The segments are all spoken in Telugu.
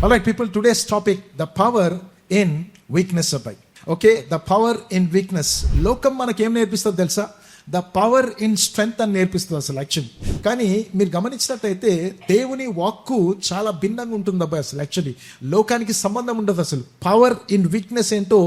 All right, people, today's topic, the power in weakness అబ్బాయి. Okay, the power in weakness. లోకం మనకి ఏం నేర్పిస్తుందో తెలుసా? ద పవర్ ఇన్ స్ట్రెంగ్త్ అని నేర్పిస్తుంది అసలు యాక్చువల్లీ. కానీ మీరు గమనించినట్టయితే దేవుని వాక్కు చాలా భిన్నంగా ఉంటుంది అబ్బాయి. అసలు యాక్చువల్లీ లోకానికి సంబంధం ఉండదు. అసలు పవర్ ఇన్ వీక్నెస్ ఏంటో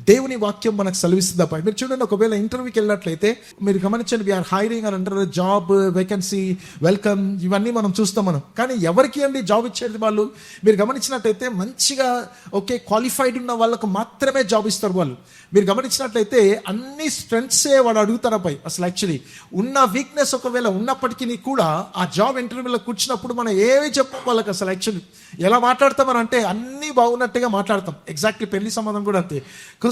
దేవుని వాక్యం మనకు సెలవిస్తుంది అబ్బాయి. మీరు చూడండి, ఒకవేళ ఇంటర్వ్యూకి వెళ్ళినట్లయితే మీరు గమనించండి, వీఆర్ హైరింగ్ అని అంటారు, జాబ్ వేకెన్సీ, వెల్కమ్, ఇవన్నీ మనం చూస్తాం మనం. కానీ ఎవరికి అండి జాబ్ ఇచ్చేది వాళ్ళు? మీరు గమనించినట్టయితే మంచిగా ఓకే క్వాలిఫైడ్ ఉన్న వాళ్ళకు మాత్రమే జాబ్ ఇస్తారు వాళ్ళు. మీరు గమనించినట్లయితే అన్ని స్ట్రెంగ్త్సే వాడు అడుగుతారు అబ్బాయి. అసలు యాక్చువల్లీ ఉన్న వీక్నెస్ ఒకవేళ ఉన్నప్పటికీ కూడా ఆ జాబ్ ఇంటర్వ్యూలో కూర్చున్నప్పుడు మనం ఏమి చెప్పాం వాళ్ళకి అసలు యాక్చువల్లీ ఎలా మాట్లాడతామని అంటే అన్నీ బాగున్నట్టుగా మాట్లాడతాం. ఎగ్జాక్ట్లీ పెళ్లి సంబంధం కూడా అంతే.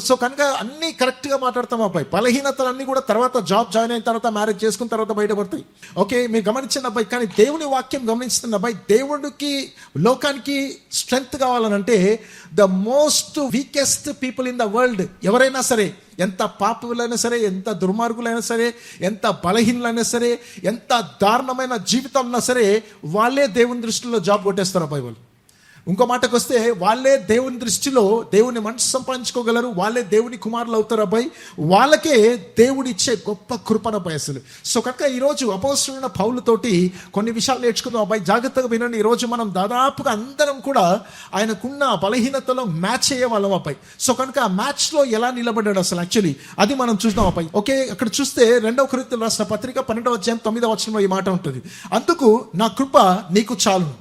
సో కనుక అన్నీ కరెక్ట్గా మాట్లాడతాం అబ్బాయి. బలహీనతలు అన్నీ కూడా తర్వాత జాబ్ జాయిన్ అయిన తర్వాత, మ్యారేజ్ చేసుకున్న తర్వాత బయటపడతాయి. ఓకే, మీరు గమనించండి అబ్బాయి. కానీ దేవుని వాక్యం గమనిస్తుంది అబ్బాయి. దేవుడికి లోకానికి స్ట్రెంగ్త్ కావాలనంటే the most weakest people in the world ఎవరైనా సరే, ఎంత పాపులైనా సరే, ఎంత దుర్మార్గులైనా సరే, ఎంత బలహీనులైనా సరే, ఎంత దారుణమైన జీవితం ఉన్నా సరే, వాళ్ళే దేవుని దృష్టిలో జాబ్ కొట్టేస్తారు అబ్బాయి వాళ్ళు. ఇంకో మాటకు వస్తే వాళ్ళే దేవుని దృష్టిలో దేవుని మనసు సంపాదించుకోగలరు, వాళ్ళే దేవుని కుమారులు అవుతారు అబ్బాయి. వాళ్ళకే దేవుడు ఇచ్చే గొప్ప కృపణ అబ్బాయి అసలు. సో కనుక ఈరోజు అపోస్తలుడైన పౌలుతోటి కొన్ని విషయాలు నేర్చుకుందాం అబ్బాయి. జాగ్రత్తగా వినండి. ఈరోజు మనం దాదాపుగా అందరం కూడా ఆయనకున్న బలహీనతలో మ్యాచ్ అయ్యే వాళ్ళం అబ్బాయి. సో కనుక ఆ మ్యాచ్లో ఎలా నిలబడ్డాడు అసలు యాక్చువల్లీ అది మనం చూద్దాం అబ్బాయి. ఓకే, అక్కడ చూస్తే 2 కొరింథీయులకు రాసిన పత్రిక 12వ అధ్యాయం 9వ వచనంలో ఈ మాట ఉంటుంది. అందుకు నా కృప నీకు చాలును,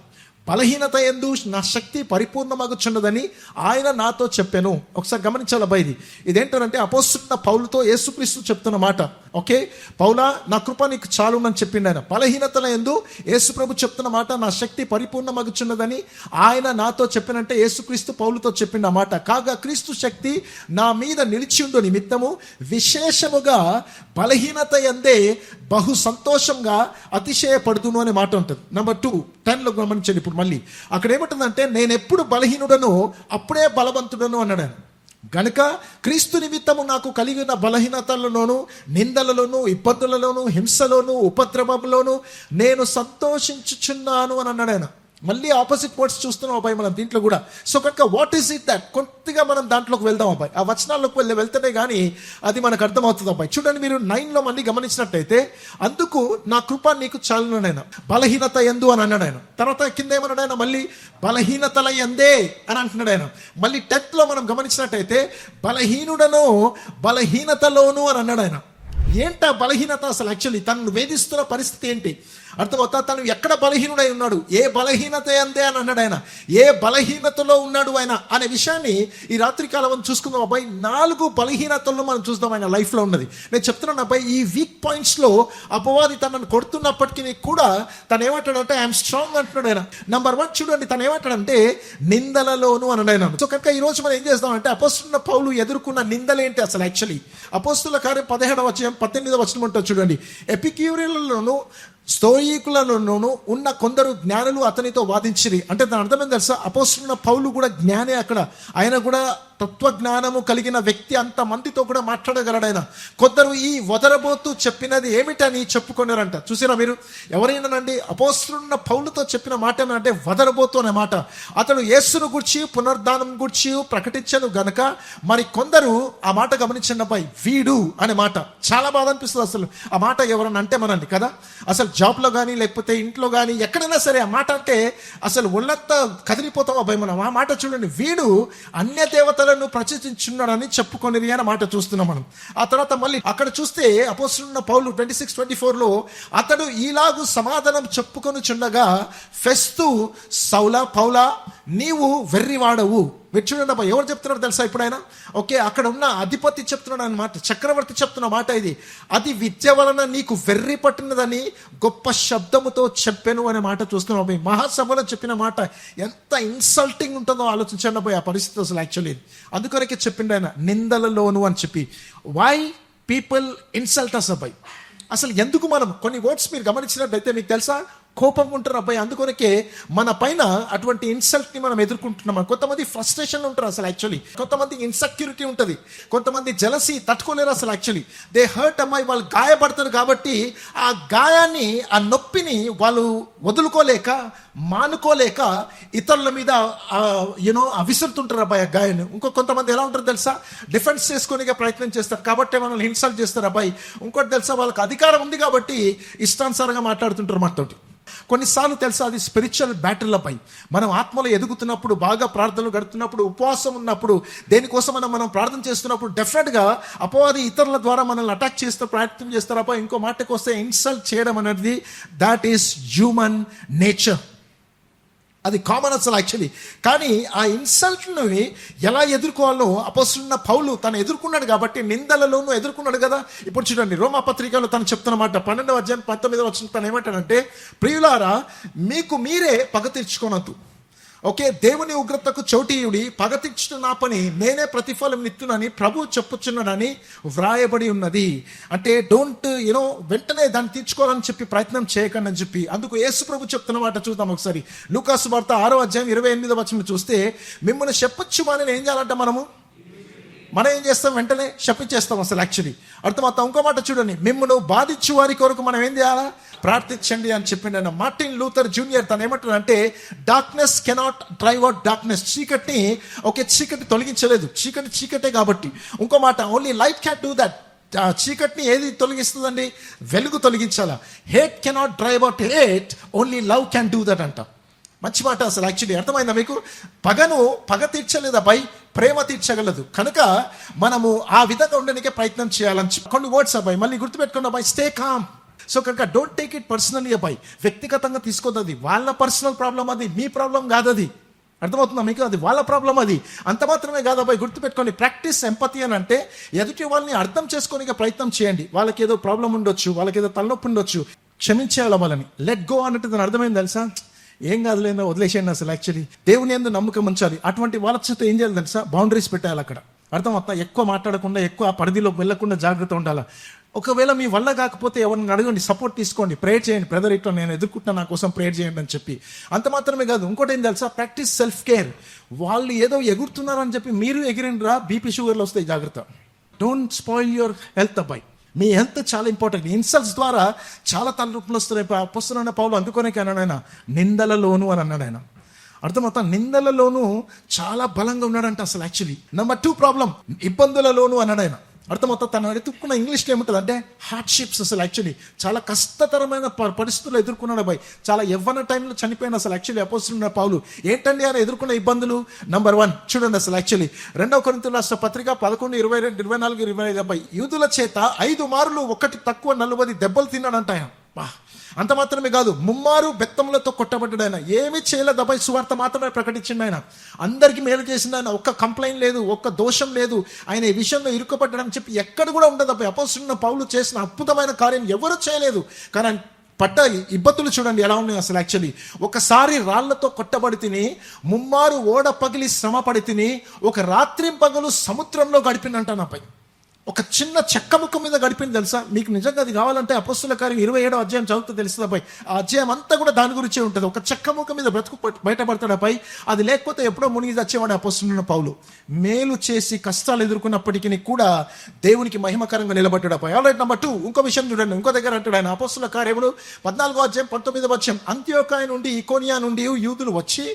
బలహీనత యందు నా శక్తి పరిపూర్ణమగుచున్నదని ఆయన నాతో చెప్పాను. ఒకసారి గమనించాలి అబ్బాయి. ఇదేంటంటే అపోస్తలుడైన పౌలుతో యేసుక్రీస్తు చెప్తున్న మాట. ఓకే, పౌలా నా కృప నీకు చాలునని చెప్పిండు ఆయన. బలహీనతల యందు యేసు ప్రభు చెప్తున్న మాట, నా శక్తి పరిపూర్ణమగుచున్నదని ఆయన నాతో చెప్పినంటే యేసుక్రీస్తు పౌలుతో చెప్పిండు ఆ మాట. కాగా క్రీస్తు శక్తి నా మీద నిలిచిండు నిమిత్తము విశేషముగా బలహీనత యందే బహు సంతోషంగా అతిశయపడుతును అనే మాట ఉంటుంది. నెంబర్ 2 10లో గమనించండి. ఇప్పుడు మళ్ళీ అక్కడ ఏమంటుందంటే నేను ఎప్పుడు బలహీనుడను అప్పుడే బలవంతుడను అన్నాడు. గనుక క్రీస్తు నిమిత్తము నాకు కలిగిన బలహీనతలలోను, నిందలలోను, ఇబ్బందులలోను, హింసలోను, ఉపద్రవంలోను నేను సంతోషించుచున్నాను అని అన్నాడు ఆయన. మళ్ళీ ఆపోజిట్ వర్డ్స్ చూస్తున్నాం అబ్బాయి మనం దీంట్లో కూడా. సో కనుక వాట్ ఈస్ ఇట్ దట్? కొద్దిగా మనం దాంట్లోకి వెళ్దాం అబ్బాయి. ఆ వచనాల్లోకి వెళ్తేనే కానీ అది మనకు అర్థమవుతుంది అబ్బాయి. చూడండి, మీరు 9లో మళ్ళీ గమనించినట్టయితే అందుకు నా కృప నీకు చాలును ఆయన, బలహీనత యందు అని అన్నాడు ఆయన. తర్వాత కింద ఏమన్నాడు ఆయన? మళ్ళీ బలహీనతల యందే అని అంటున్నాడు ఆయన. మళ్ళీ 10లో మనం గమనించినట్టయితే బలహీనుడను బలహీనతలోను అని అన్నాడు ఆయన. ఏంటా బలహీనత అసలు యాక్చువల్లీ? తనను వేధిస్తున్న పరిస్థితి ఏంటి అర్థమవుతా? తను ఎక్కడ బలహీనుడై ఉన్నాడు, ఏ బలహీనత అందే అని అన్నాడు ఆయన, ఏ బలహీనతలో ఉన్నాడు ఆయన అనే విషయాన్ని ఈ రాత్రి కాలం చూసుకుందాం అబ్బాయి. 4 బలహీనతలను మనం చూద్దాం ఆయన లైఫ్లో ఉన్నది. నేను చెప్తున్నాను అబ్బాయి, ఈ వీక్ పాయింట్స్లో అపవాది తనను కొడుతున్నప్పటికీ కూడా తను ఏమంటాడంటే ఐఎమ్ స్ట్రాంగ్ అంటున్నాడు ఆయన. నెంబర్ 1 చూడండి, తను ఏమంటాడంటే నిందలలోను అన్నాడు ఆయన. సో కనుక ఈరోజు మనం ఏం చేస్తామంటే అపోస్తలుడైన పౌలు ఎదుర్కొన్న నిందలేంటి అసలు యాక్చువల్లీ? అపోస్తలుల కార్యం 17వ అధ్యాయం 18వ వచనం ఉంటుంది చూడండి. ఎపిక్యూరియన్లలోను స్తోయికులలోనూ ఉన్న కొందరు జ్ఞానులు అతనితో వాదించిరి. అంటే దాని అర్థమైంది తెలుసా? అపోస్తలుడైన పౌలు కూడా జ్ఞానే అక్కడ. ఆయన కూడా తత్వజ్ఞానము కలిగిన వ్యక్తి, అంత మందితో కూడా మాట్లాడగలడు ఆయన. కొందరు ఈ వదరబోతూ చెప్పినది ఏమిటని చెప్పుకున్నారంట. చూసారా మీరు? ఎవరైనానండి అపోస్తలుడైన పౌలుతో చెప్పిన మాట ఏమంటే వదరబోతూ అనే మాట. అతడు యేసును గూర్చి పునరుద్ధానం గూర్చి ప్రకటించను గనక మరి కొందరు ఆ మాట గమనించండి అబ్బాయి, వీడు అనే మాట చాలా బాధ అనిపిస్తుంది అసలు. ఆ మాట ఎవరన్నా అంటే మనండి కదా, అసలు జాబ్లో కానీ లేకపోతే ఇంట్లో కానీ ఎక్కడైనా సరే ఆ మాట అంటే అసలు ఒళ్ళంతా కదిలిపోతాం అబ్బాయి మనం. ఆ మాట చూడండి, వీడు అన్య దేవతలను ప్రచురించున్నాడని చెప్పుకొనిరి అనే మాట చూస్తున్నాం మనం. ఆ తర్వాత మళ్ళీ అక్కడ చూస్తే అపోస్తలుడైన పౌలు 26-24లో అతడు ఈలాగు సమాధానం చెప్పుకొనుచుండగా ఫెస్తు సౌలా పౌలా నీవు వెర్రివాడవు. మీరు చూడండి అబ్బా, ఎవరు చెప్తున్నాడు తెలుసా ఇప్పుడు ఆయన? ఓకే, అక్కడ ఉన్న అధిపతి చెప్తున్నాడు అన్నమాట, చక్రవర్తి చెప్తున్న మాట ఇది. అది విద్య వలన నీకు వెర్రి పట్టినదని గొప్ప శబ్దముతో చెప్పాను అనే మాట చూస్తున్నాం అబ్బాయి. మహాసభలో చెప్పిన మాట ఎంత ఇన్సల్టింగ్ ఉంటుందో ఆలోచించండి అబ్బాయి ఆ పరిస్థితి అసలు యాక్చువల్లీ. అందుకొరకే చెప్పిండు ఆయన నిందలలోను అని చెప్పి. వై పీపుల్ ఇన్సల్ట్ అస్ అబ్బాయి? అసలు ఎందుకు మనం కొన్ని వర్డ్స్ మీరు గమనించినట్టయితే మీకు తెలుసా, కోపం ఉంటారు అబ్బాయి. అందుకొరకే మన పైన అటువంటి ఇన్సల్ట్ని మనం ఎదుర్కొంటున్నాం. కొంతమంది ఫ్రస్ట్రేషన్లో ఉంటారు అసలు యాక్చువల్లీ, కొంతమంది ఇన్సెక్యూరిటీ ఉంటుంది, కొంతమంది జలసీ తట్టుకోలేరు అసలు యాక్చువల్లీ. దే హర్ట్ అమ్మాయి, వాళ్ళు గాయపడతారు కాబట్టి ఆ గాయాన్ని, ఆ నొప్పిని వాళ్ళు వదులుకోలేక, మానుకోలేక ఇతరుల మీద విసురుతుంటారు అబ్బాయి ఆ గాయాన్ని. కొంతమంది ఎలా ఉంటారు తెలుసా, డిఫెన్స్ చేసుకోనికే ప్రయత్నం చేస్తారు కాబట్టి మనల్ని ఇన్సల్ట్ చేస్తారు అబ్బాయి. ఇంకోటి తెలుసా, వాళ్ళకి అధికారం ఉంది కాబట్టి ఇష్టానుసారంగా మాట్లాడుతుంటారు మనతోటి. కొన్నిసార్లు తెలుసా, అది స్పిరిచువల్ బ్యాటిల్లపై మనం ఆత్మలో ఎదుగుతున్నప్పుడు, బాగా ప్రార్థనలు గడుపుతున్నప్పుడు, ఉపవాసం ఉన్నప్పుడు, దేనికోసం మనం ప్రార్థన చేస్తున్నప్పుడు డెఫినెట్గా అపవాది ఇతరుల ద్వారా మనల్ని అటాక్ చేస్తూ ప్రయత్నం చేస్తారప్ప. ఇంకో మాటకు వస్తే ఇన్సల్ట్ చేయడం అనేది దాట్ ఈస్ హ్యూమన్ నేచర్, అది కామన్ అసలు యాక్చువల్లీ. కానీ ఆ ఇన్సల్ట్ని ఎలా ఎదుర్కోవాలో అపోస్తలుడైన పౌలు తను ఎదుర్కొన్నాడు కాబట్టి, నిందలలోనూ ఎదుర్కొన్నాడు కదా. ఇప్పుడు చూడండి, రోమా పత్రికలో తను చెప్తున్నమాట 12వ అధ్యాయం 19వ వచనం తను ఏమంటాడంటే, ప్రియులారా మీకు మీరే పగ తీర్చుకోనద్దు, ఓకే, దేవుని ఉగ్రతకు చోటీయుడి, పగ తీర్చుట నా పని, నేనే ప్రతిఫలం ఇత్తునని ప్రభు చెప్పుచున్నాడని వ్రాయబడి ఉన్నది. అంటే డోంట్ వెంటనే దాన్ని తీర్చుకోవాలని చెప్పి ప్రయత్నం చేయకండి అని చెప్పి. అందుకు యేసు ప్రభు చెప్తున్న మాట చూద్దాం ఒకసారి. లూకాసు వార్త 6వ అధ్యాయం 28వ వచనం చూస్తే, మిమ్మల్ని చెప్పొచ్చు అని ఏం చేయాలంట, మనం ఏం చేస్తాం, వెంటనే శపించేస్తాం అసలు యాక్చువల్లీ. అర్థమవుతా. ఇంకో మాట చూడండి, మిమ్మల్ని బాధించు వారి కొరకు మనం ఏం చేయాలా, ప్రార్థించండి అని చెప్పిండు ఆయన. మార్టిన్ లూథర్ జూనియర్ తను ఏమంటాడంటే, darkness cannot drive out darkness. చీకటి తొలగించలేదు, చీకటే కాబట్టి. ఇంకో మాట, only light can do that. చీకటిని ఏది తొలగిస్తుందండి, వెలుగు తొలగించాలా. Hate cannot drive out hate, only love can do that అంట. మంచి మాట అసలు యాక్చువల్లీ. అర్థమైందా మీకు? పగ తీర్చలేదు అబ్బాయి, ప్రేమ తీర్చగలదు. కనుక మనము ఆ విధంగా ఉండడానికే ప్రయత్నం చేయాలని కొన్ని వర్డ్స్ అబ్బాయి మళ్ళీ గుర్తుపెట్టుకున్న అబ్బాయి, స్టే కామ్. సో కనుక డోంట్ టేక్ ఇట్ పర్సనల్లీ అబ్బాయి, వ్యక్తిగతంగా తీసుకోదు. అది వాళ్ళ పర్సనల్ ప్రాబ్లం, అది మీ ప్రాబ్లం కాదు. అది అర్థమవుతుందా మీకు? అది వాళ్ళ ప్రాబ్లం. అది అంత మాత్రమే కాదు అబ్బాయి, గుర్తుపెట్టుకోండి. ప్రాక్టీస్ ఎంపతి అని అంటే ఎదుటి వాళ్ళని అర్థం చేసుకోనిక ప్రయత్నం చేయండి. వాళ్ళకి ఏదో ప్రాబ్లం ఉండొచ్చు, వాళ్ళకి ఏదో తలనొప్పి ఉండొచ్చు, క్షమించేయాలి వాళ్ళని. లెట్ గో అన్నట్టు దాని అర్థమైంది తెలుసా, ఏం కాదులేదో వదిలేసేయండి అసలు యాక్చువల్లీ. దేవుని యందు నమ్మకం ఉంచాలి. అటువంటి వాళ్ళ చేత ఏం చేయాలి తెలుసా, బౌండరీస్ పెట్టాలి అక్కడ. అర్థమవుతా. ఎక్కువ మాట్లాడకుండా, ఎక్కువ పరిధిలోకి వెళ్ళకుండా జాగ్రత్త ఉండాలి. ఒకవేళ మీ వల్ల కాకపోతే ఎవరిని అడగండి, సపోర్ట్ తీసుకోండి, ప్రేయర్ చేయండి. బ్రదర్ ఇట్లా నేను ఎదుర్కొంటున్నా, నా కోసం ప్రేయర్ చేయండి అని చెప్పి. అంత మాత్రమే కాదు, ఇంకోటి ఏం తెలుసా, ప్రాక్టీస్ సెల్ఫ్ కేర్. వాళ్ళు ఏదో ఎగురుతున్నారని చెప్పి మీరు ఎగిరిండ్రా, బీపీ షుగర్లు వస్తాయి, జాగ్రత్త. డోంట్ స్పాయిల్ యువర్ హెల్త్ అబ్బాయి. మీ హెల్త్ చాలా ఇంపార్టెంట్. ఇన్సల్ట్స్ ద్వారా చాలా తలనొప్పులు వస్తున్నాయి. అపోస్తలుడైన పౌలు అందుకోనే అన్నాడు ఆయన, నిందలలోను అని అన్నాడు ఆయన. అర్థమవుతా. నిందలలోనూ చాలా బలంగా ఉన్నాడంట అసలు యాక్చువల్లీ. నెంబర్ 2 ప్రాబ్లం, ఇబ్బందులలోను అన్నాడు ఆయన. అర్థమవుతా. తను ఎదుర్కొన్న ఇంగ్లీష్లో ఏముంటుంది అంటే హార్డ్షిప్స్. అసలు యాక్చువల్లీ చాలా కష్టతరమైన పరిస్థితులు ఎదుర్కొన్నాడు అబ్బాయి. చాలా యవ్వన టైంలో చనిపోయిన అసలు యాక్చువల్లీ అపోస్తలుడైన పౌలు. ఏంటండి ఆయన ఎదుర్కొన్న ఇబ్బందులు? నెంబర్ 1 చూడండి అసలు యాక్చువల్లీ 2వ కొరింథీయుల రాసిన పత్రిక 11, 22, 24, 25 అబ్బాయి. యూదుల చేత 5 మార్లు, ఒకటి తక్కువ 40 దెబ్బలు తిన్నాడంట ఆయన. అంత మాత్రమే కాదు, 3 మారు బెత్తములతో కొట్టబడ్డాడు ఆయన. ఏమీ చేయలేదు అబ్బాయి, సువార్త మాత్రమే ప్రకటించిండు ఆయన. అందరికీ మేలు చేసిండు ఆయన. ఒక్క కంప్లైంట్ లేదు, ఒక్క దోషం లేదు. ఆయన ఈ విషయంలో ఇరుక్కుపడ్డాడని చెప్పి ఎక్కడ కూడా ఉండదు అబ్బాయి. అపోస్తలుడైన పౌలు చేసిన అద్భుతమైన కార్యం ఎవరు చేయలేదు. కానీ పట్ట ఇబ్బందులు చూడండి ఎలా ఉన్నాయి అసలు యాక్చువల్లీ. ఒకసారి రాళ్లతో కొట్టబడి తిని, 3 మారు ఓడ పగిలి శ్రమ పడి తిని, ఒక రాత్రి పగలు సముద్రంలో గడిపిండంట నాపై. ఒక చిన్న చెక్క ముక్క మీద గడిపింది తెలుసా. మీకు నిజంగా అది కావాలంటే అపోస్తలుల కార్యం 27వ అధ్యాయం చదివితే తెలుస్తుంది అబ్బాయి. ఆ అధ్యాయం అంతా కూడా దాని గురించే ఉంటుంది. ఒక చెక్క ముక్క మీద బ్రతుకు బయటపడతాడు అబ్బాయి. అది లేకపోతే ఎప్పుడో మునిగి వచ్చేవాడు అపోస్తలుడైన పౌలు. మేలు చేసి కష్టాలు ఎదుర్కొన్నప్పటికీ కూడా దేవునికి మహిమకరంగా నిలబడ్డాడు అబ్బాయి. ఆల్రైట్. నెంబర్ 2 ఇంకో విషయం చూడండి. ఇంకో దగ్గర అంటాడు ఆయన అపోస్తలుల కార్యములు 14వ అధ్యాయం 19వ వచనం, అంత్యోకాయ నుండి, ఇకోనియా నుండి యూదులు వచ్చి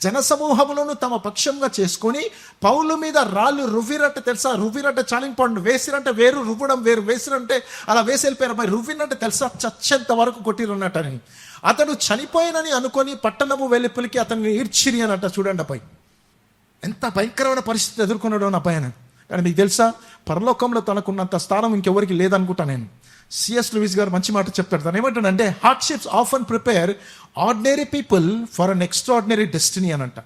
జనసమూహములను తమ పక్షంగా చేసుకొని పౌలు మీద రాళ్ళు రువ్విరట్ట. తెలుసా, రువ్విరట్ట చాలా ఇంపార్టెంట్. వేసిరంటే వేరు, రువ్వడం వేరు. వేసిరంటే అలా వేసి వెళ్ళిపోయారు అబ్బాయి. రువ్వినంటే తెలుసా, చచ్చేంత వరకు కొట్టిరున్నట్టని. అతడు చనిపోయినని అనుకొని పట్టణము వెలుపలికి అతన్ని ఈడ్చిరి అన్నట్ట. చూడండి అబ్బాయి, ఎంత భయంకరమైన పరిస్థితి ఎదుర్కొన్నాడు అని అబ్బాయి. కానీ మీకు తెలుసా, పరలోకంలో తనకున్నంత స్థానం ఇంకెవరికి లేదనుకుంటా నేను. సిఎస్ లూయిస్ గారు మంచి మాట చెప్తాడు. తను ఏమంటాడంటే, hardships often prepare ordinary people for an extraordinary destiny అనంట.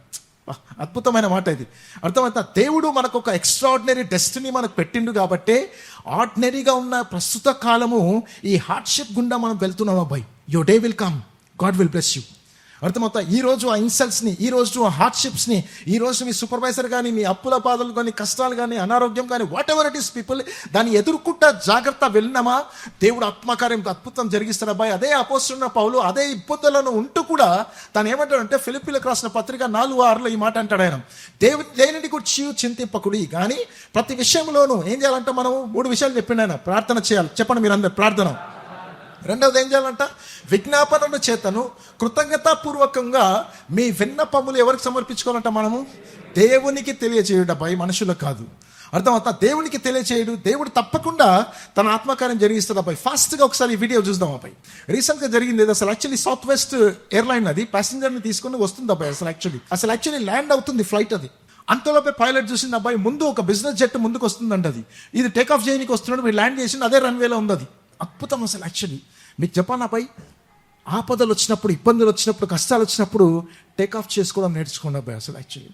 అద్భుతమైన మాట ఇది. అర్థమైతే దేవుడు మనకు ఒక ఎక్స్ట్రాడినరీ డెస్టినీ మనకు పెట్టిండు కాబట్టి, ఆర్డినరీగా ఉన్న ప్రస్తుత కాలము ఈ హార్డ్షిప్ గుండా మనం వెళ్తున్నాం అబ్బాయి. Your day will come, God will bless you. అర్థమవుతా? ఈ రోజు ఆ ఇన్సల్ట్స్ని, ఈ రోజు ఆ హార్డ్షిప్స్ని, ఈ రోజు మీ సూపర్వైజర్ కానీ, మీ అప్పుల బాధలు కానీ, కష్టాలు కానీ, అనారోగ్యం కానీ, what ever it is people, దాన్ని ఎదుర్కొంటా జాగ్రత్త వెళ్ళినామా, దేవుడు ఆత్మకార్యం అద్భుతం జరిగిస్తాడు. అబ్బాయి అదే అపోస్తలుడైన పౌలు అదే ఇబ్బందులను ఉంటూ కూడా తను ఏమంటాడంటే ఫిలిప్పీలకు రాసిన పత్రిక 4:6 ఈ మాట అంటాడు ఆయన, దేనిని గురించి చింతింపకుడి కానీ ప్రతి విషయంలోనూ ఏం చేయాలంటే మనం 3 విషయాలు చెప్పిండు ఆయన. ప్రార్థన చేయాలి. చెప్పండి మీరు అందరు, ప్రార్థన. రెండవది ఏం చేయాలంట? విజ్ఞాపనల చేతను కృతజ్ఞతాపూర్వకంగా మీ విన్నపములు ఎవరికి సమర్పించుకోవాలంట? మనము దేవునికి తెలియచేయుడు అబ్బాయి, మనుషులకు కాదు. అర్థమవుతా? దేవునికి తెలియచేయడు. దేవుడు తప్పకుండా తన ఆత్మకార్యం జరిగిస్తుంది అబ్బాయి. ఫాస్ట్గా ఒకసారి ఈ వీడియో చూద్దాం అబ్బాయి. రీసెంట్గా జరిగింది అసలు యాక్చువల్లీ సౌత్ వెస్ట్ ఎయిర్లైన్ అది ప్యాసింజర్ని తీసుకుని వస్తుంది అబ్బాయి. అసలు యాక్చువల్లీ ల్యాండ్ అవుతుంది ఫ్లైట్ అది. అంతలోపే పైలట్ చూసింది అబ్బాయి, ముందు ఒక బిజినెస్ జెట్ ముందుకు వస్తుందంట. అది ఇది టేక్ ఆఫ్ చేయడానికి వస్తున్నాడు, మీరు ల్యాండ్ చేసింది అదే రన్వేలో ఉంది. అది అద్భుతం అసలు. యాక్చువల్లీ మీకు చెప్పాను అబ్బాయి, ఆపదలు వచ్చినప్పుడు, ఇబ్బందులు వచ్చినప్పుడు, కష్టాలు వచ్చినప్పుడు టేక్ ఆఫ్ చేసుకోవడం నేర్చుకోండి అబ్బాయి. అసలు యాక్చువల్లీ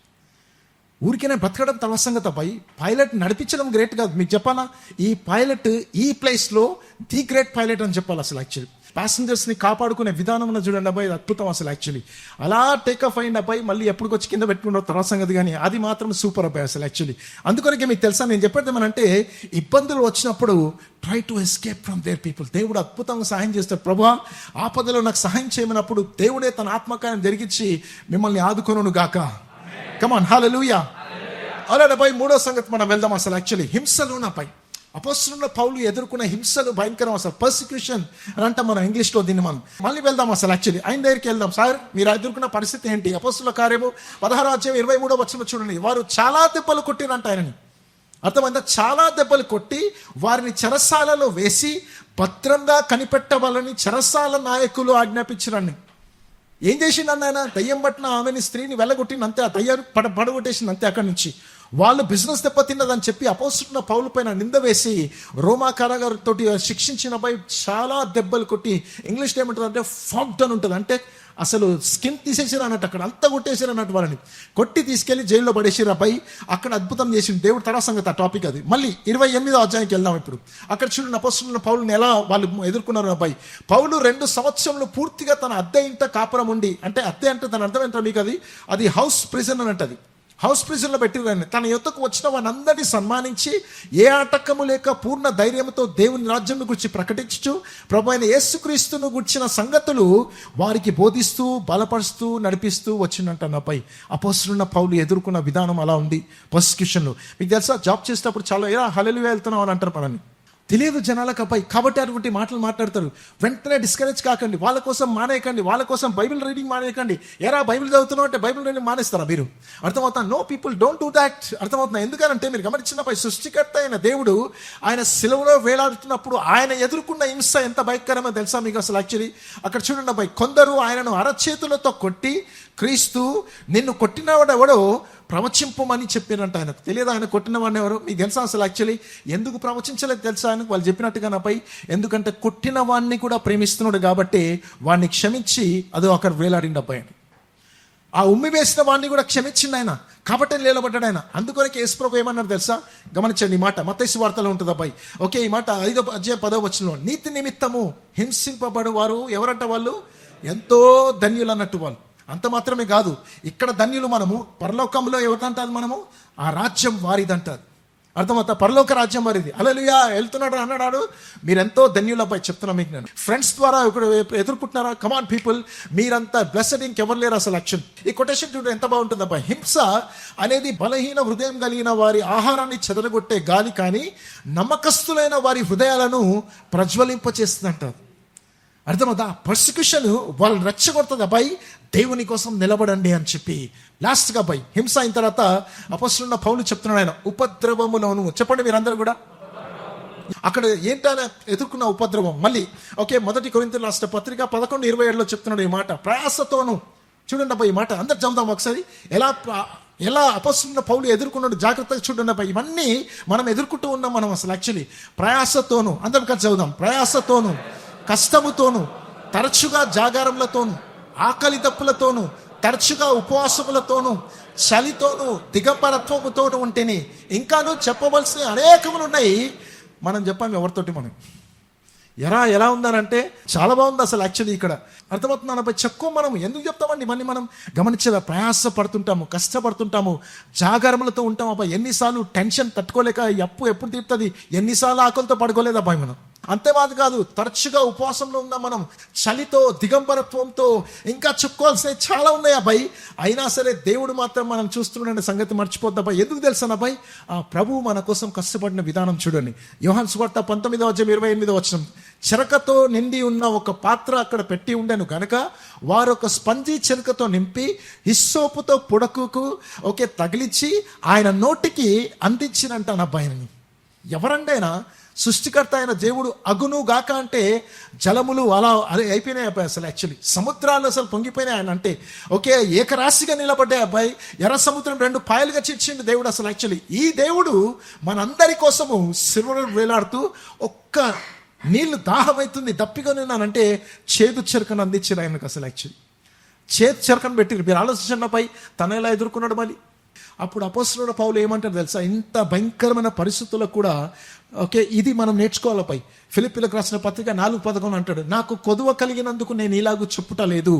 ఊరికైనా బ్రతకడం తమ సంగతి అబ్బాయి. పైలట్ నడిపించడం గ్రేట్ కాదు. మీకు చెప్పాలా, ఈ పైలట్ ఈ ప్లేస్లో ది గ్రేట్ పైలట్ అని చెప్పాలి అసలు. యాక్చువల్లీ ప్యాసింజర్స్ని కాపాడుకునే విధానం చూడండి అబ్బాయి, అద్భుతం అసలు. యాక్చువల్లీ అలా టేక్ఆఫ్ అయింది అబ్బాయి, మళ్ళీ ఎప్పటికి వచ్చి కింద పెట్టుకుంటారు తర్వాత సంగతి, కానీ అది మాత్రం సూపర్ అబ్బాయి అసలు. యాక్చువల్లీ అందుకొరకే మీకు తెలుసా, నేను చెప్పేది ఏమనంటే, ఇబ్బందులు వచ్చినప్పుడు try to escape from their people. దేవుడు అద్భుతంగా సహాయం చేస్తాడు. ప్రభువా ఆపదలో నాకు సహాయం చేయమన్నప్పుడు దేవుడే తన ఆత్మకార్యం జరిగించి మిమ్మల్ని ఆదుకొనును గాక. కమాన్, హల్లెలూయా. అలానే అబ్బాయి 3వ సంగతి మనం వెళ్దాం అసలు. యాక్చువల్లీ హింసలు నాపై అపోస్తలుడైన పౌలు ఎదుర్కొన్న హింసలు భయంకరం అసలు. పర్సిక్యూషన్ అని అంటాం మనం ఇంగ్లీష్లో దీన్ని. మనం మళ్ళీ వెళ్దాం అసలు. యాక్చువల్లీ ఆయన దగ్గరికి వెళ్దాం. సార్ మీరు ఎదుర్కొన్న పరిస్థితి ఏంటి? అపోస్తలుల కార్యము 16:23 చూడండి. వారు చాలా దెబ్బలు కొట్టిరంట ఆయనని. అర్థమైందా? చాలా దెబ్బలు కొట్టి వారిని చెరసాలలో వేసి భద్రంగా కనిపెట్టవాలని చెరసాల నాయకులు ఆజ్ఞాపించరండి. ఏం చేసిండన్న ఆయన? దయ్యం పట్టిన ఆమెని, స్త్రీని వెళ్ళగొట్టిన అంతే, ఆ దయ్యాన్ని పడగొట్టేసింది అంతే. అక్కడి నుంచి వాళ్ళు బిజినెస్ దెబ్బతిన్నదని చెప్పి అపోస్తలుడైన పౌలు పైన నింద వేసి రోమా కారాగారితో శిక్షించిన పై చాలా దెబ్బలు కొట్టి, ఇంగ్లీష్లో ఏమంటారు అంటే ఫాక్డ్ అని ఉంటుంది, అంటే అసలు స్కిన్ తీసేసారు అన్నట్టు, అక్కడ అంతా కొట్టేసారు అన్నట్టు. వాళ్ళని కొట్టి తీసుకెళ్లి జైల్లో పడేసారు అబ్బాయి. అక్కడ అద్భుతం చేసింది దేవుడు. తర్వాత సంగతి ఆ టాపిక్ అది. మళ్ళీ 28వ అధ్యాయానికి వెళ్దాం ఇప్పుడు. అక్కడ చూడండి అపోస్తలుడైన పౌలుని ఎలా వాళ్ళు ఎదుర్కొన్నారు అబ్బాయి. పౌలు 2 సంవత్సరములు పూర్తిగా తన అద్దె ఇంట కాపురం ఉండి, అంటే అద్దె అంటే తన అర్థం ఏంటో మీకు అది హౌస్ ప్రిజన్ అని అంటది. హౌస్ ప్రిజన్లో పెట్టిరండి. తన యొద్దకు వచ్చిన వారందరినీ సన్మానించి ఏ ఆటంకము లేక పూర్ణ ధైర్యంతో దేవుని రాజ్యం గురించి ప్రకటించుచు ప్రభు అయిన యేసుక్రీస్తును గుర్చిన సంగతులు వారికి బోధిస్తూ బలపరుస్తూ నడిపిస్తూ వచ్చిందంట నాపై. అపోస్తలుడైన పౌలు ఎదుర్కొన్న విధానం అలా ఉంది పర్సిక్యూషన్లో. మీకు తెలుసా, జాబ్ చేసేటప్పుడు చాలా హల్లెలూయా వెళ్తున్నాం అని అంటారు మనని. తెలియదు జనాలకు అబ్బాయి, కాబట్టి అటువంటి మాటలు మాట్లాడతారు. వెంటనే డిస్కరేజ్ కాకండి, వాళ్ళ కోసం మానేయకండి, వాళ్ళ కోసం బైబిల్ రీడింగ్ మానేయకండి. ఎరా బైబిల్ చదువుతున్నావు అంటే బైబిల్ రీడింగ్ మానేస్తారా మీరు? అర్థమవుతా? No people don't do that. అర్థమవుతున్నా? ఎందుకంటే మీరు గమనించినపై సృష్టికర్త అయిన దేవుడు ఆయన సిలువలో వేలాడుతున్నప్పుడు ఆయన ఎదుర్కొన్న హింస ఎంత భయంకరమో తెలుసా మీకు అసలు. యాక్చువల్లీ అక్కడ చూడండి అబ్బాయి, కొందరు ఆయనను అరచేతులతో కొట్టి, క్రీస్తు నిన్ను కొట్టినవాడు ఎవడో ప్రవచింపమని చెప్పారంట. ఆయనకు తెలియదు ఆయన కొట్టిన వాడిని ఎవరు. మీకు తెలుసా అసలు? యాక్చువల్లీ ఎందుకు ప్రవచించలేదు తెలుసా ఆయనకు? వాళ్ళు చెప్పినట్టుగా నాపై, ఎందుకంటే కొట్టిన వాడిని కూడా ప్రేమిస్తున్నాడు కాబట్టి వాడిని క్షమించి అదో అక్కడ వేలాడిండి అబ్బాయి. ఆ ఉమ్మి వేసిన వాడిని కూడా క్షమించింది ఆయన, కాబట్టి నిలబడ్డాడు ఆయన. అందుకొరకే యేసు ప్రభు ఏమన్నారు తెలుసా? గమనించండి ఈ మాట, మత్తయి సువార్తలో ఉంటుంది అబ్బాయి. ఓకే, ఈ మాట 5వ అధ్యాయం 10వ వచనంలో, నీతి నిమిత్తము హింసింపబడు వారు ఎవరంట? వాళ్ళు ఎంతో ధన్యులు అన్నట్టు. వాళ్ళు అంత మాత్రమే కాదు, ఇక్కడ ధన్యులు మనము, పరలోకంలో ఎవరంటారు మనము? ఆ రాజ్యం వారిదంటారు. అర్థమవుతా? పరలోక రాజ్యం వారిది. హల్లెలూయా. వెళ్తున్నాడు అన్నాడు, మీరెంతో ధన్యులపై చెప్తున్నా మీకు. నేను ఫ్రెండ్స్ ద్వారా ఇప్పుడు ఎదుర్కొంటున్నారా? కమాన్ పీపుల్, మీరంతా బ్లెస్డ్, ఇంకెవరు లేరు అసలు. యాక్షన్ ఈ కొటేషన్ చూడండి ఎంత బాగుంటుంది అబ్బాయి. హింస అనేది బలహీన హృదయం కలిగిన వారి ఆహారాన్ని చెదరగొట్టే గాలి, కానీ నమ్మకస్తులైన వారి హృదయాలను ప్రజ్వలింపచేస్తుందంటారు. అర్థమవుతా? పర్సిక్యూషన్ వాళ్ళు రెచ్చగొడుతుంది అబ్బాయి, దేవుని కోసం నిలబడండి అని చెప్పి. లాస్ట్గా అబ్బాయి హింస అయిన తర్వాత అపోస్తలుడైన పౌలు చెప్తున్నాడు ఆయన, ఉపద్రవములోను. చెప్పండి మీరందరూ కూడా. అక్కడ ఏంటనే ఎదుర్కొన్న ఉపద్రవం. మళ్ళీ ఓకే, 1 కొరింథీయుల రాసిన పత్రిక 11:27 చెప్తున్నాడు ఈ మాట, ప్రయాసతోను. చూడండి అబ్బాయి ఈ మాట అందరు చదువుదాం ఒకసారి. ఎలా అపోస్తలుడైన పౌలు ఎదుర్కొన్నాడు జాగ్రత్తగా చూడండి అబ్బాయి. ఇవన్నీ మనం ఎదుర్కొంటూ ఉన్నాం మనం అసలు. యాక్చువల్లీ ప్రయాసతోను, అందరం కలిసి చదువుదాం. ప్రయాసతోను, కష్టముతోను, తరచుగా జాగారములతోను, ఆకలి దప్పులతోను, తరచుగా ఉపవాసములతోను, చలితోను, దిగంబరత్వముతోను ఉంటేనే ఇంకాను చెప్పవలసిన అనేకములు ఉన్నాయి. మనం చెప్పాము ఎవరితోటి? మనం ఎలా ఉందనంటే చాలా బాగుంది అసలు యాక్చువల్లీ ఇక్కడ అర్థమవుతున్నాను అబ్బాయి. చెక్కువ మనం ఎందుకు చెప్తామండి, మనం గమనించేదా ప్రయాస పడుతుంటాము, కష్టపడుతుంటాము, జాగరములతో ఉంటాం అబ్బాయి. ఎన్నిసార్లు టెన్షన్ తట్టుకోలేక ఈ అప్పు ఎప్పుడు తీరుతుంది, ఎన్నిసార్లు ఆకలితో పడుకోలేదు అబ్బాయి మనం. అంతేమాది కాదు, తరచుగా ఉపవాసంలో ఉన్నాం మనం, చలితో దిగంబరత్వంతో, ఇంకా చెప్పుకోవాల్సినవి చాలా ఉన్నాయి అబ్బాయి. అయినా సరే దేవుడు మాత్రం మనం చూస్తున్నాడనే సంగతి మర్చిపోద్ది అబ్బాయి. ఎందుకు తెలుసాను అబ్బాయి, ఆ ప్రభువు మన కోసం కష్టపడిన విధానం చూడండి. యోహాను సువార్త 19:28 చెరకతో నిండి ఉన్న ఒక పాత్ర అక్కడ పెట్టి ఉండెను గనక వారు ఒక స్పంజి చెరకతో నింపి హిస్సోపుతో పుడకుకు తగిలించి ఆయన నోటికి అందించినంటాను అబ్బాయిని. ఎవరండైనా సృష్టికర్త అయిన దేవుడు అగును గాక అంటే జలములు అలా అయిపోయినాయి అబ్బాయి. అసలు యాక్చువల్లీ సముద్రాలు అసలు పొంగిపోయినాయి ఆయన అంటే. ఏకరాశిగా నిలబడ్డాయి అబ్బాయి. ఎర్ర సముద్రం 2 పాయలుగా చీల్చిండు దేవుడు. అసలు యాక్చువల్లీ ఈ దేవుడు మనందరి కోసము సిల్వర్ వేలాడుతూ ఒక్క నీళ్లు దాహమవుతుంది దప్పిగా ఉన్నానంటే చేదు చెరకను అందించారు ఆయనకు. అసలు యాక్చువల్లీ చేదు చెరకను పెట్టిరు. మీరు ఆలోచించండిపై తను ఎలా ఎదుర్కొన్నాడు మళ్ళీ. అప్పుడు అపోస్తలుడైన పౌలు ఏమంటారు తెలుసా, ఇంత భయంకరమైన పరిస్థితుల్లో కూడా ఇది మనం నేర్చుకోవాలపై. ఫిలిప్పీలకు రాసిన పత్రిక 4:11 అంటాడు, నాకు కొదువ కలిగినందుకు నేను ఇలాగూ చెప్పుట లేదు,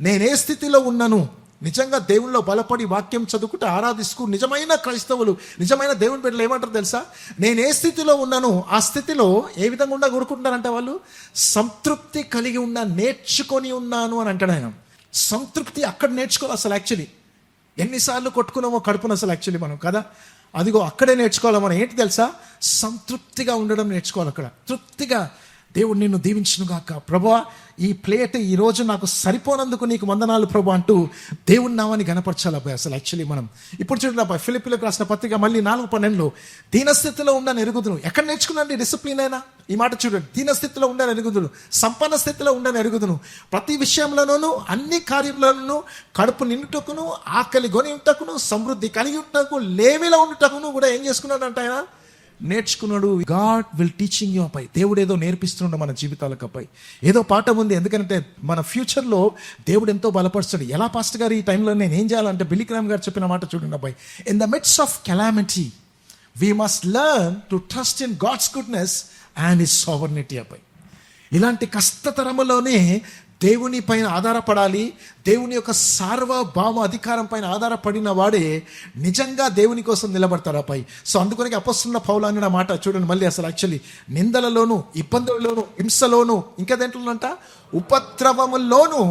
నేనే స్థితిలో ఉన్నాను. నిజంగా దేవుల్లో బలపడి వాక్యం చదువుకుంటూ ఆరాధిస్తూ నిజమైన క్రైస్తవులు, నిజమైన దేవుని బిడ్డలు ఏమంటారు తెలుసా, నేను ఏ స్థితిలో ఉన్నాను ఆ స్థితిలో ఏ విధంగా ఉండా కోరుకుంటున్నారంటే వాళ్ళు సంతృప్తి కలిగి నేర్చుకొని ఉన్నాను అని అంటాడు ఆయన. సంతృప్తి అక్కడ నేర్చుకోవాలి అసలు యాక్చువల్లీ. ఎన్నిసార్లు కొట్టుకున్నామో కడుపున అసలు యాక్చువల్లీ మనం కదా, అదిగో అక్కడే నేర్చుకోవాలి మనం. ఏంటి తెలుసా, సంతృప్తిగా ఉండడం నేర్చుకోవాలి అక్కడ. తృప్తిగా దేవుడు నిన్ను దీవించును గాక, ప్రభువా ఈ ప్లేట్ ఈరోజు నాకు సరిపోనందుకు నీకు వందనాలు ప్రభు అంటూ దేవుని నామాన్ని గణపరచాలి అబ్బాయి. అసలు యాక్చువల్లీ మనం ఇప్పుడు చూడండి అబ్బాయి, ఫిలిప్పీలకు రాసిన పత్రిక మళ్ళీ 4:12 దీనస్థితిలో ఉండని ఎరుగుదును. ఎక్కడ నేర్చుకున్నాండి డిసిప్లిన్ అయినా? ఈ మాట చూడండి, దీనస్థితిలో ఉండని ఎరుగుదును, సంపన్న స్థితిలో ఉండని ఎరుగుదును, ప్రతి విషయంలోనూ అన్ని కార్యములను కడుపు నిండుటకును, ఆకలి కొని ఉంటకును, సమృద్ధి కలిగి ఉంటకు, లేమిలో ఉండుటకును కూడా ఏం చేసుకున్నాడంట ఆయన, నేర్చుకున్నాడు. గాడ్ విల్ టీచింగ్ యూ అబ్బాయి. దేవుడు ఏదో నేర్పిస్తున్నాడు మన జీవితాలకు అబ్బాయి. ఏదో పాఠం ఉంది. ఎందుకంటే మన ఫ్యూచర్లో దేవుడు ఎంతో బలపరుస్తాడు. ఎలా పాస్టర్ గారు ఈ టైంలో నేను ఏం చేయాలంటే బిల్లీ గ్రామ్ గారు చెప్పిన మాట చూడండి అబ్బాయి, in the midst of calamity we must learn to trust in God's goodness and his sovereignty అబ్బాయి. ఇలాంటి కష్టతరములోనే దేవుని పైన ఆధారపడాలి. దేవుని యొక్క సార్వభౌమ అధికారం పైన ఆధారపడిన వాడే నిజంగా దేవుని కోసం నిలబడతారు అబ్బాయి. సో అందుకని అపోస్తలుడైన పౌలు అన్న మాట చూడండి మళ్ళీ. అసలు యాక్చువల్లీ నిందలలోను, ఇబ్బందులలోను, హింసలోను, ఇంకా దేంట్లోనంట ఉపద్రవముల్లోనూ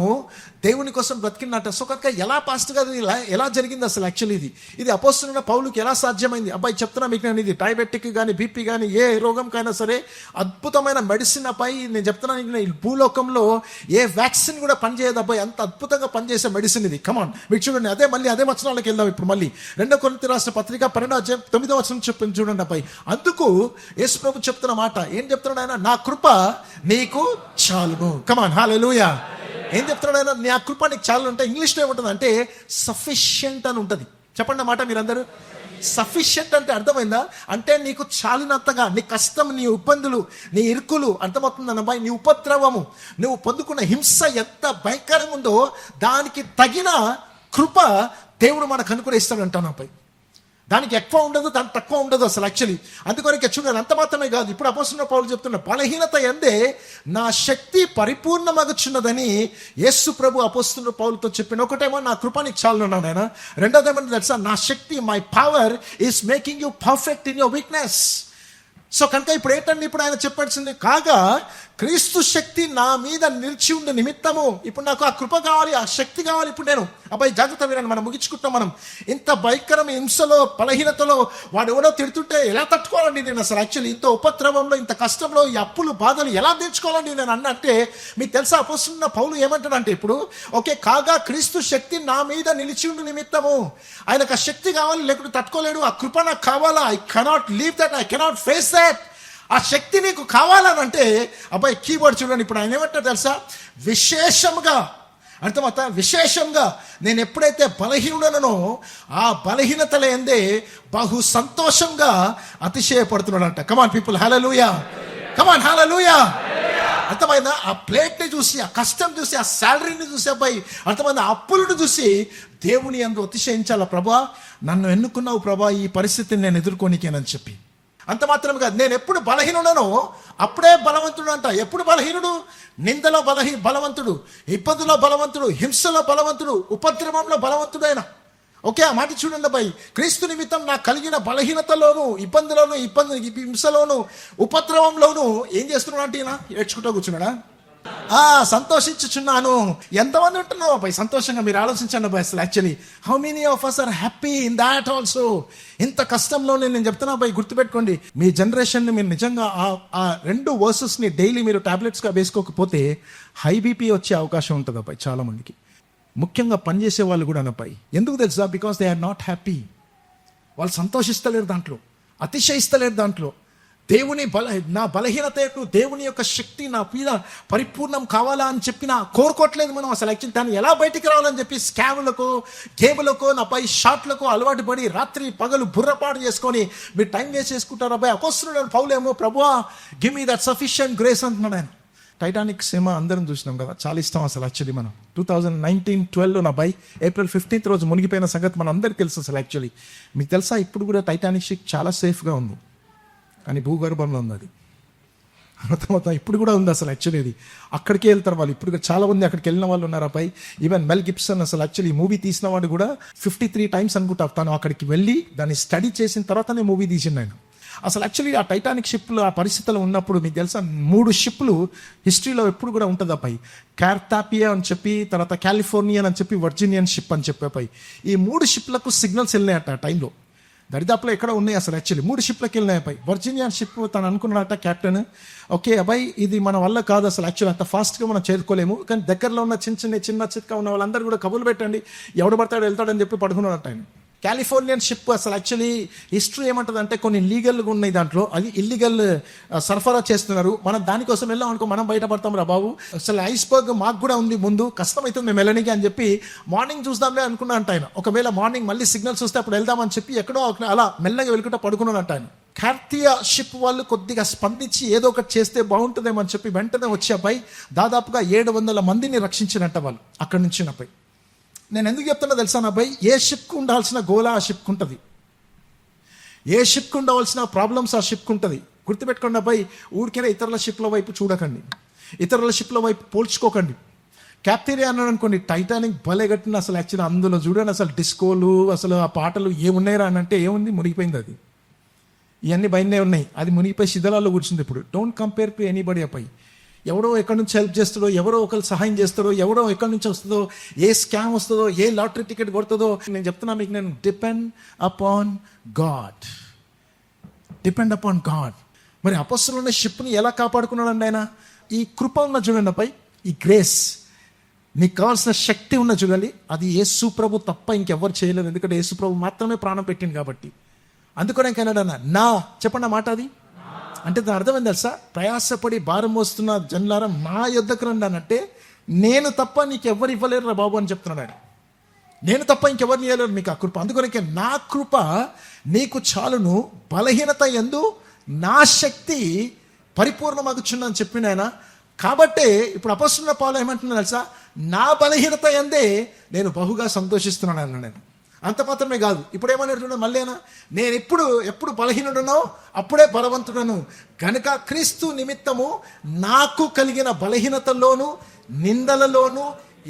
దేవుని కోసం బ్రతికినట్ట. సో కనుక ఎలా పాస్టర్ గారు ఎలా జరిగింది అసలు యాక్చువల్లీ ఇది అపోస్తలుడైన పౌలుకి ఎలా సాధ్యమైంది అబ్బాయి చెప్తున్నా మీకు. నేను ఇది డయాబెటిక్ కానీ బీపీ కానీ ఏ రోగంకైనా సరే అద్భుతమైన మెడిసిన్ అబ్బాయి. నేను చెప్తున్నాను ఈ భూలోకంలో ఏ వ్యాక్సిన్ కూడా పనిచేయదు అబ్బాయి, అంత అద్భుతంగా పనిచేసే మెడిసిన్ ఇది. కమాన్ మీకు చూడండి, అదే వచనాలకు వెళ్దాం ఇప్పుడు మళ్ళీ. 2 కొరింథీ రాసిన పత్రిక 12:9 చెప్పింది చూడండి అబ్బాయి. అందుకు యేసు ప్రభు చెప్తున్న మాట ఏం చెప్తున్నాడు ఆయన, నా కృప నీకు చాలును. కమాన్ హల్లెలూయా. ఏం చెప్తున్నాడు ఆయన, నా కృప నీకు చాలు అంటే ఇంగ్లీష్లో ఏముంటుంది అంటే సఫిషియంట్ అని ఉంటుంది. చెప్పండి అన్నమాట మీరందరూ. సఫిషియంట్ అంటే అర్థమైందా, అంటే నీకు చాలినంతగా నీ కష్టం, నీ ఇబ్బందులు, నీ ఇరుకులు అర్థమవుతుందన్న అబ్బాయి, నీ ఉపద్రవము, నువ్వు పొందుకున్న హింస ఎంత భయంకరంగా ఉందో దానికి తగిన కృప దేవుడు మనకు అనుగ్రహిస్తాడు అంటాను అబ్బాయి. దానికి ఎక్కువ ఉండదు, దానికి తక్కువ ఉండదు అసలు యాక్చువల్లీ. అందుకొరకు చూడండి, అంత మాత్రమే కాదు, ఇప్పుడు అపోస్తలుడైన పౌలు చెప్తున్న బలహీనత ఎందే నా శక్తి పరిపూర్ణమగుచున్నదని యేసు ప్రభు అపోస్తలుడైన పౌలుతో చెప్పిన. ఒకటేమో నా కృప నీకు చాలున్నాను ఆయన, రెండోదేమో తెలుసా, నా శక్తి, my power is making you perfect in your weakness. So కనుక ఇప్పుడు ఏంటండి, ఇప్పుడు ఆయన చెప్పాల్సింది కాగా క్రీస్తు శక్తి నా మీద నిలిచి ఉండే నిమిత్తము ఇప్పుడు నాకు ఆ కృప కావాలి, ఆ శక్తి కావాలి. ఇప్పుడు నేను అబ్బాయి జాగ్రత్త వినండి, మనం ముగించుకుంటాం. మనం ఇంత భయంకరమైన హింసలో, బలహీనతలో వాడు ఎవరో తిడుతుంటే ఎలా తట్టుకోవాలండి నేను అసలు యాక్చువల్లీ? ఇంత ఉపద్రవంలో, ఇంత కష్టంలో, ఈ అప్పులు, బాధలు ఎలా తెచ్చుకోవాలండి నేను అన్నట్టే. మీకు తెలుసా అపోస్తలుడైన పౌలు ఏమంటాడంటే ఇప్పుడు కాగా క్రీస్తు శక్తి నా మీద నిలిచి ఉండి నిమిత్తము. ఆయనకు ఆ శక్తి కావాలి, లేకుంటే తట్టుకోలేడు. ఆ కృప నాకు కావాలా, I cannot leave that, I cannot face that. ఆ శక్తి నీకు కావాలనంటే అబ్బాయి కీవర్డ్ చూడండి. ఇప్పుడు ఆయన ఏమంటారు తెలుసా, విశేషంగా అర్థమవుతా, విశేషంగా నేను ఎప్పుడైతే బలహీనుడనో ఆ బలహీనతల ఎందే బహు సంతోషంగా అతిశయపడుతున్నాడంట. కమాన్ పీపుల్, హల్లెలూయా, కమాన్ హల్లెలూయా. అర్థమైందా? ఆ ప్లేట్ని చూసి, ఆ కష్టం చూసి, ఆ శాలరీని చూసి అబ్బాయి అర్థమైందా, ఆ అప్పులను చూసి దేవుని యందు అతిశయించాల. ప్రభా నన్ను ఎన్నుకున్నావు ప్రభా, ఈ పరిస్థితిని నేను ఎదుర్కోనికేనని చెప్పి. అంత మాత్రమే కాదు, నేను ఎప్పుడు బలహీనుడనో అప్పుడే బలవంతుడు అంట. ఎప్పుడు బలహీనుడు? నిందలో బలవంతుడు, ఇబ్బందులో బలవంతుడు, హింసలో బలవంతుడు, ఉపద్రవంలో బలవంతుడు ఆయన. ఓకే, ఆ మాట చూడండి అబ్బాయి. క్రీస్తు నిమిత్తం నాకు కలిగిన బలహీనతలోను, ఇబ్బందులోను, హింసలోను, ఉపద్రవంలోను ఏం చేస్తున్నాడు అంటే ఈయన ఏడ్చుకుంటూ కూర్చున్నాడా? సంతోషించుచున్నాను. ఎంతమంది ఉంటున్నావు అబ్బాయి సంతోషంగా? మీరు ఆలోచించండి అబ్బాయి. అసలు actually how many of us are happy in that also? ఇంత కష్టంలో నేను చెప్తున్నా అబ్బాయి, గుర్తుపెట్టుకోండి, మీ జనరేషన్ని మీరు నిజంగా ఆ 2 వర్సెస్ని డైలీ మీరు టాబ్లెట్స్గా వేసుకోకపోతే హై బీపీ వచ్చే అవకాశం ఉంటుంది అబ్బాయి చాలా మందికి, ముఖ్యంగా పనిచేసే వాళ్ళు కూడా అబ్బాయి. ఎందుకు తెలుసా? Because they are not happy. వాళ్ళు సంతోషిస్తలేరు దాంట్లో, అతిశయిస్తలేరు దాంట్లో. నా బలహీనత దేవుని యొక్క శక్తి నా మీద పరిపూర్ణం కావాలా అని చెప్పి కోరుకోవట్లేదు మనం అసలు. యాక్చువల్లీ దాన్ని ఎలా బయటికి రావాలని చెప్పి స్కాములకు, గేములకు, నా పై షాట్లకు అలవాటు పడి రాత్రి పగలు బుర్రపాటు చేసుకొని మీరు టైం వేస్ట్ చేసుకుంటారు అబ్బాయి. అపోస్తలుడైన పౌలేమో, ప్రభువా give me that sufficient grace అంటున్నాడు ఆయన. టైటానిక్ సినిమా అందరం చూసినాం కదా, చాలా ఇష్టం అసలు. యాక్చువల్లీ మనం 2019-12 నా బై April 15th రోజు మునిగిపోయిన సంగతి మనం అందరికీ తెలుసు అసలు. యాక్చువల్లీ మీకు తెలుసా, ఇప్పుడు కూడా టైటానిక్ షిప్ చాలా సేఫ్గా ఉంది, కానీ భూగర్భంలో ఉంది అది. మొత్తం ఇప్పుడు కూడా ఉంది అసలు. యాక్చువల్లీ అది అక్కడికే వెళ్తారు వాళ్ళు. ఇప్పుడు చాలా మంది అక్కడికి వెళ్ళిన వాళ్ళు ఉన్నారు అబ్బాయి. ఈవెన్ మెల్ గిబ్సన్ అసలు యాక్చువల్లీ మూవీ తీసిన వాడు కూడా 53 times అనుకుంటా తను అక్కడికి వెళ్ళి దాన్ని స్టడీ చేసిన తర్వాతనే మూవీ తీసిండు ఆయన. అసలు యాక్చువల్లీ ఆ టైటానిక్ షిప్లు ఆ పరిస్థితుల్లో ఉన్నప్పుడు మీకు తెలుసా, 3 షిప్లు హిస్టరీలో ఎప్పుడు కూడా ఉంటుంది అబ్బాయి. కార్తాపియా అని చెప్పి, తర్వాత కాలిఫోర్నియన్ అని చెప్పి, వర్జీనియన్ షిప్ అని చెప్పి అబ్బాయి. ఈ 3 షిప్లకు సిగ్నల్స్ వెళ్ళినాయట ఆ టైంలో. దరిదాపులో ఎక్కడ ఉన్నాయి అసలు. యాక్చువల్లీ 3 షిప్లకు వెళ్ళినాయి అబ్బాయి. వర్జీనియన్ షిప్ తను అనుకున్నాడట కెప్టెన్, ఓకే అబ్బాయి ఇది మన వల్ల కాదు అసలు. యాక్చువల్లీ అంత ఫాస్ట్గా మనం చేరుకోలేము, కానీ దగ్గరలో ఉన్న చిన్న చిత్కా ఉన్న వాళ్ళందరూ కూడా కబుర్లు పెట్టండి, ఎవడు పడతాడు వెళ్తాడని చెప్పి పడుకున్నాడట ఆయన. కాలిఫోర్నియన్ షిప్ అసలు యాక్చువల్లీ హిస్టరీ ఏమంటుంది అంటే కొన్ని లీగల్గా ఉన్నాయి దాంట్లో, అది ఇల్లీగల్ సరఫరా చేస్తున్నారు. మనం దానికోసం వెళ్ళాం అనుకో మనం బయటపడతాం రా బాబు. అసలు ఐస్బర్గ్ మాకు కూడా ఉంది ముందు, కష్టమవుతుంది మేము వెళ్ళడానికి అని చెప్పి మార్నింగ్ చూద్దాంలే అనుకున్నా అంట ఆయన. ఒకవేళ మార్నింగ్ మళ్ళీ సిగ్నల్స్ వస్తే అప్పుడు వెళ్దామని చెప్పి ఎక్కడో అలా మెల్లగా వెళ్ళుకుంటా పడుకున్నాడంట ఆయన. కార్తియా షిప్ వాళ్ళు కొద్దిగా స్పందించి ఏదో ఒకటి చేస్తే బాగుంటుందేమో అని చెప్పి వెంటనే వచ్చే అబ్బాయి దాదాపుగా 700 మందిని రక్షించినట్ట వాళ్ళు అక్కడి నుంచి అబ్బాయి. నేను ఎందుకు చెప్తున్నా తెలుసా అబ్బాయి, ఏ షిప్కు ఉండాల్సిన గోల ఆ షిప్కు ఉంటుంది, ఏ షిప్కు ఉండవలసిన ప్రాబ్లమ్స్ ఆ షిప్కు ఉంటుంది. గుర్తుపెట్టుకోండి అబ్బాయి, ఊరికైనా ఇతరుల షిప్ల వైపు చూడకండి, ఇతరుల షిప్ల వైపు పోల్చుకోకండి. క్యాప్టీరియా అన్నాడు అనుకోండి, టైటానిక్ భలే కట్టిన అసలు. యాక్చువల్లీ అందులో చూడండి అసలు డిస్కోలు, అసలు ఆ పాటలు ఏమున్నాయిరా అని అంటే ఏముంది, మునిగిపోయింది అది. ఇవన్నీ బయటనే ఉన్నాయి, అది మునిగిపోయి శిథిలాల్లో కూర్చుంది. ఇప్పుడు డోంట్ కంపేర్ టు ఎనీబడి అబ్బాయి. ఎవడో ఎక్కడి నుంచి హెల్ప్ చేస్తాడో, ఎవరో ఒకరు సహాయం చేస్తారో, ఎవడో ఎక్కడి నుంచి వస్తుందో, ఏ స్కామ్ వస్తుందో, ఏ లాటరీ టికెట్ కొడుతుందో. నేను చెప్తున్నా మీకు, నేను depend upon God, depend upon God. మరి అపొస్తలులు ఉన్న షిప్ని ఎలా కాపాడుకున్నాడండి ఆయన? ఈ కృప ఉన్న చూడండి అబ్బాయి, ఈ గ్రేస్, నీకు కావాల్సిన శక్తి ఉన్న చూడాలి, అది యేసు ప్రభు తప్ప ఇంకెవ్వరు చేయలేరు. ఎందుకంటే యేసు ప్రభు మాత్రమే ప్రాణం పెట్టింది కాబట్టి. అందుకనే ఇంకన్నాడన్న నా చెప్పండి ఆ మాట. అది అంటే దాని అర్థం ఏం తెలుసా, ప్రయాసపడి భారం మోస్తున్న జనులారా నా యొద్దకు రండి అనంటే, నేను తప్ప నీకు ఎవరు ఇవ్వలేరు రా బాబు అని చెప్తున్నాడు ఆయన. నేను తప్ప ఇంకెవరిని ఇవ్వలేరు మీకు ఆ కృప. అందుకనే నా కృప నీకు చాలును, బలహీనత యందు నా శక్తి పరిపూర్ణమగుచున్నని చెప్పిన ఆయన. కాబట్టే ఇప్పుడు అపొస్తలుడైన పౌలు ఏమంటున్నా తెలుసా, నా బలహీనత యందే నేను బహుగా సంతోషిస్తున్నాను అన్నాడు నేను. అంత మాత్రమే కాదు, ఇప్పుడు ఏమన్నాడు మళ్ళీనా, నేను ఎప్పుడు బలహీనుడనో అప్పుడే బలవంతుడను కనుక క్రీస్తు నిమిత్తము నాకు కలిగిన బలహీనతల్లోను, నిందలలోను,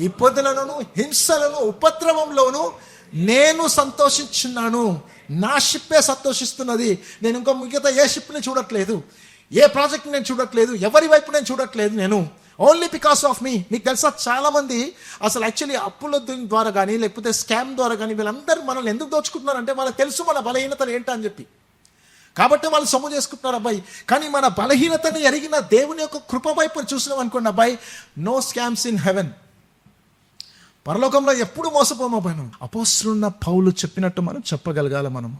ఇబ్బందులలోను, హింసలను, ఉపద్రవంలోను నేను సంతోషించున్నాను. నా షిప్పే సంతోషిస్తున్నది. నేను ఇంకో మిగతా ఏ షిప్ని చూడట్లేదు, ఏ ప్రాజెక్ట్ నేను చూడట్లేదు, ఎవరి వైపు నేను చూడట్లేదు. నేను ఓన్లీ బికాస్ ఆఫ్ మీ. మీకు తెలుసా, చాలా మంది అసలు యాక్చువల్లీ అప్పుల ద్వారా కానీ లేకపోతే స్కామ్ ద్వారా కానీ వీళ్ళందరూ మనల్ని ఎందుకు దోచుకుంటున్నారంటే వాళ్ళకి తెలుసు మన బలహీనతలు ఏంటో అని చెప్పి, కాబట్టి వాళ్ళు సొమ్ము చేసుకుంటున్నారు అబ్బాయి. కానీ మన బలహీనతని ఎరిగిన దేవుని యొక్క కృప వైపు చూసినాం అనుకోండి అబ్బాయి, నో స్కామ్స్ ఇన్ హెవెన్. పరలోకంలో ఎప్పుడు మోసపోము అబ్బాయి. అపొస్తలుడైన పౌలు చెప్పినట్టు మనం చెప్పగలగాలి మనము.